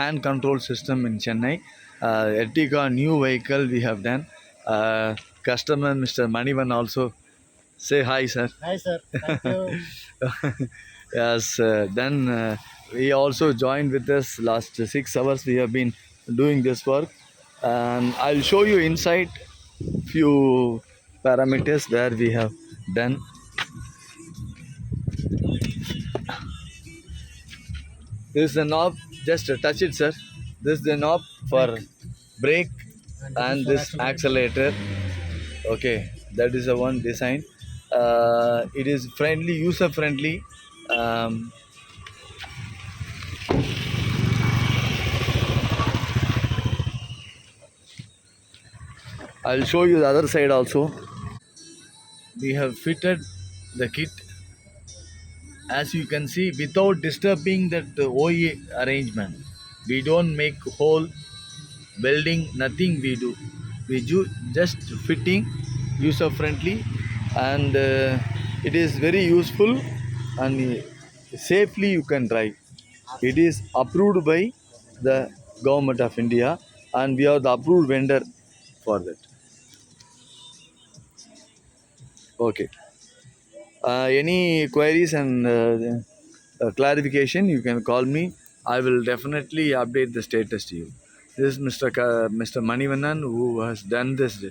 hand control system in Chennai. Ertiga new vehicle we have done. Customer Mr. Manivan also say hi, sir. Hi, sir. Thank you. Yes, then he also joined with us last 6 hours. We have been doing this work, and I'll show you inside few parameters where we have done. This is the knob. Just touch it, sir. This is the knob for brake And this is and for this accelerator. Okay, that is the one design. It is friendly, user friendly. Um, I'll show you the other side also. We have fitted the kit, as you can see, without disturbing that OE arrangement. We don't make hole welding, nothing we do. We do just fitting, user friendly, and it is very useful, and safely you can drive. It is approved by the government of India, and we are the approved vendor for that. Okay. Any queries and clarification, you can call me. I will definitely update the status to you. This is Mr. Manivannan who has done this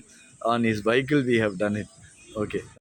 on his vehicle. We have done it. Okay.